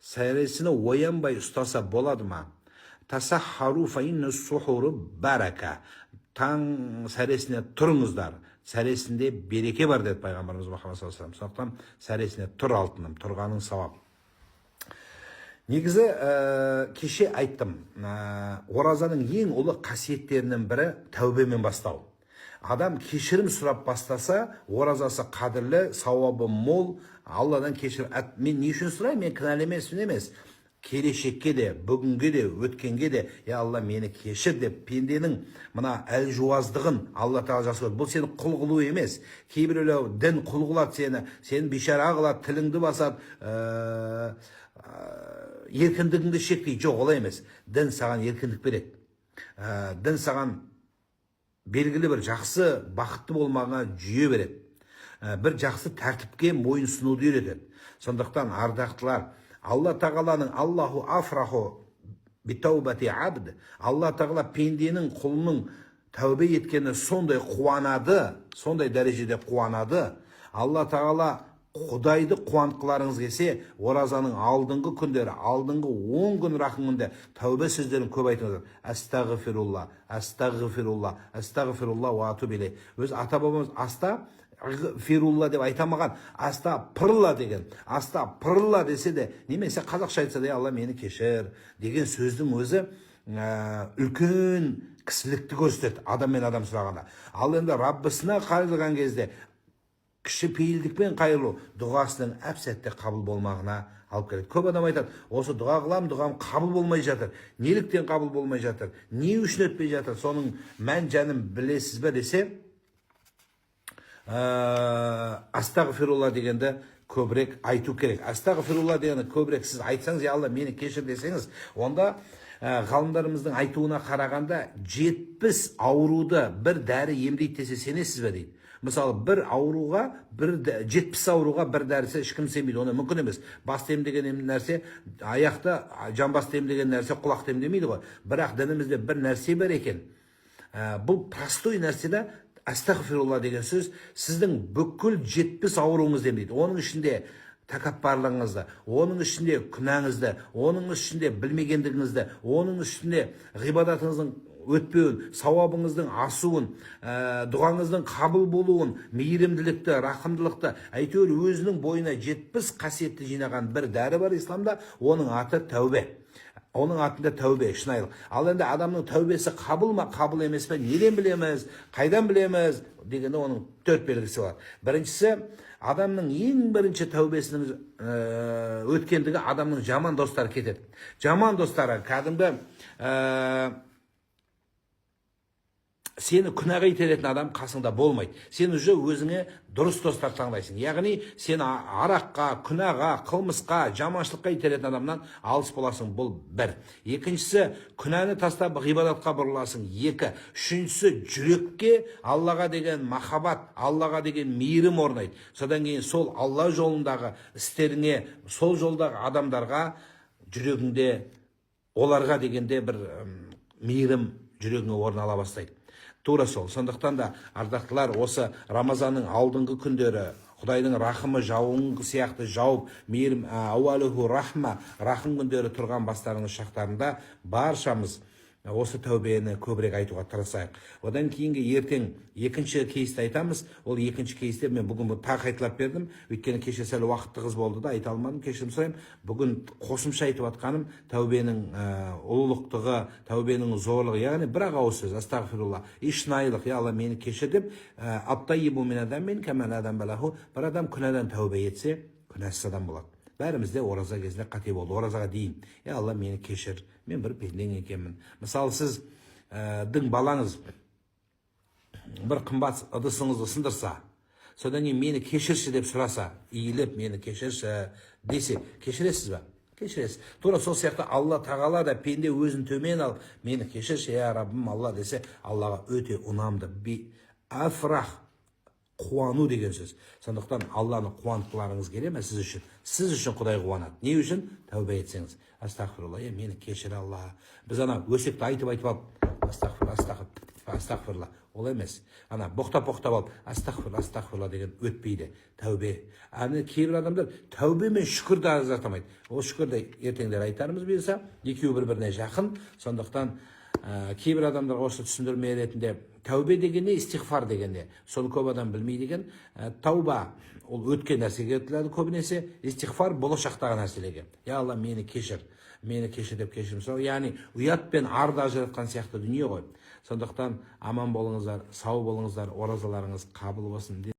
сәресіне оянбай ұстаса болады ма? Тасаххару фа инна сухуру барака. Таң сәресіне тұрыңыздар. Сәресінде береке бар деді пайғамбарымыз Мұхаммад саллаллаху алейхи вассалам. Сондықтан сәресіне тұр алтыным, тұрғаның сауап. Негізі кеше айттым, оразаның ең ұлы қасиеттерінің бірі тәубемен бастау. Адам кешірім сұрап бастаса, оразасы қадірлі, сауабы мол, Алладан кешірім. Мен не үшін сұраймын? Мен кінәлі емес. Келешекке де, бүгінге де, өткенге де, я Алла мені кешір деп, пенденің мына әлжуаздығын Алла Тағала жақсы көреді. Бұл сені құл қылу емес. Кейбіреулер дін құл қылады сені бейшара қылады, тіліңді басады, еркіндігіңді шектейді. Жоқ, олай емес. Дін саған еркіндік береді. Дін саған белгілі бір жақсы, бақытты болмағына жүйе береді. Бір жақсы тәртіпке мойын сұнуды үйретеді. Сондықтан ардақтылар, Алла Тағаланың Аллаху афраху битаубати абд. Алла Тағала пенденің құлының тәубе еткені сондай қуанады, сондай дәрежеде қуанады. Алла Тағала Құдайды қуантқыларыңыз келсе, оразаның алдыңғы күндері, алдыңғы 10 күн рақымында тәубе сөздерін көп айтыңыздар. Астағфирулла, астағфирулла, астағфирулла ва атуб илейх. Өз ата-бабамыз астағфирулла деп айтамаған, астағфирулла деген. Астағфирулла десе де, немесе қазақша айтса да, Алла мені кешір деген сөздің өзі үлкен кісілікті көрсетеді адам мен адам сұрағанда. Ал енді Раббысына қайырылған кезде кіші пейілдікпен қайырылу дұғасының әп-сәтте қабыл болмағына алып келеді. Көп адам айтады, осы дұға қылам, дұғам қабыл болмай жатыр. Неліктен қабыл болмай жатыр? Не үшін өтпей жатыр? Соның мән жанын білесіз бе десе, астағфирулла дегенді көбірек айту керек. Астағфирулла дегенді көбірек сіз айтсаңыз, я Алла мені кешір десеңіз, онда ғалымдарымыздың айтуына қарағанда 70 ауруды бір дәрі емдейді десе сенесіз бе дейді. Мысалы, бір ауруға, 70 ауруға бір дәрісі ешкім сенбейді, оны мүмкін емес. Басты емдеген нәрсе, аяқта жамбасты емдеген нәрсе құлақты емдемейді ғой. Бірақ дінімізде бір нәрсе бар екен. Бұл простой нәрседе астағфирулла деген сөз сіздің бүкіл 70 ауруыңызды емдейді. Оның ішінде тәкаппарлығыңызды, оның ішінде күнәңізді, оның ішінде білмегендігіңізді, оның ішінде ғибадатыңыздың өтпеуін, сауабыңыздың асуын, дұғаңыздың қабыл болуын, мейірімділікті, рақымдылықты, әйтеуір өзінің бойына 70 қасиетті жинаған бір дәрі бар исламда, оның аты тәубе. Оның атында тәубе, шынайылық. Ал енді адамның тәубесі қабыл ма, қабыл емес пе, неден білеміз, қайдан білеміз дегенде оның 4 белгісі бар. Біріншісі, адамның ең бірінші тәубесінің өткендігі адамның жаман достары кетеді. Жаман достары кәдімгі сені күнәға итеретін адам қасыңда болмайды. Сен уже өзіңе дұрыс достар таңдайсың. Яғни сен араққа, күнәға, қылмысқа, жаманшылыққа итеретін адамнан алыс боласың. Бұл бір. Екіншісі, күнәні тастап ғибадатқа бұрыласың. 2. Үшіншісі, жүрекке Аллаға деген махаббат, Аллаға деген мейірім орнайды. Содан кейін сол Алла жолындағы істеріңе, сол жолдағы адамдарға жүрегіңде оларға дегенде бір мейірім жүрегіңе орын ала бастайды. Тура сол. Сондықтан да ардақтылар осы Рамазанның алдыңғы күндері Құдайдың рахымы жауын сияқты жауып, мейірім ауалуху рахма, рахым күндері тұрған бастарының шақтарында баршамыз осы тәубені көбірек айтуға тырысайық. Одан кейінгі ертең екінші кейсті айтамыз. Ол екінші кейсте мен бүгін тағы айтылап бердім. Өйткені кеше сәл уақыт тығыз болды да айта алмадым, кешірім сұраймын. Бүгін қосымша айтып атқаным тәубенің ұлылықтығы, тәубенің зорлығы, яғни бір ауыз сөз, астағфирулла, шынайылық, я Алла мені кешір деп, ат-таййибу мин адамин кама ла замба лаху. Бір адам күнәдан тәубе етсе, күнәсіз адам болады. Бәрімізде ораза кезінде қате болды. Оразаға дейін, я Алла мені кешір, мен бір пендең екенмін. Мысалы, сіз дің балаңыз бір қымбат ыдысыңызды сындырса, содан кейін мені кешірші деп сұраса, иіліп мені кешірші десе, кешіресіз бе? Кешіресіз. Тура сол сияқты Алла Тағала да пенде өзін төмен алып, мені кешірші, я Раббым Алла десе, Аллаға өте ұнамды. Афрах, қуану деген сөз. Сондықтан Алланы қуантқыларыңыз келе ме сіз үшін? Сіз үшін Құдай қуанады. Не үшін? Тәубе етсеңіз. Астағфирулла, мені кешір Алла. Біз ана өсекті айтып алып, астағфирулла, Ол емес. Ана боқтап алып астағфирулла деген өтпейді. Тәубе. Аны кейбір адамдар тәубе мен шүкірді ажыратамайды. Ол шүкірді ертеңдер айтармыз бұйырса, екеуі бір-біріне жақын. Сондықтан кейбір адамдар осы түсіндірме ретінде тәубе дегенде истиғфар дегенде. Соны көп адам білмейді екен. Тауба ол өткен нәрсеге айтылады көбінесе, истиғфар болашақтағы нәрселерге. Я Алла, мені кешір деп кешірім сұрау. Яғни ұят пен арды ажыратқан сияқты дүние ғой. Сондықтан аман болыңыздар, сау болыңыздар, оразаларыңыз қабыл болсын.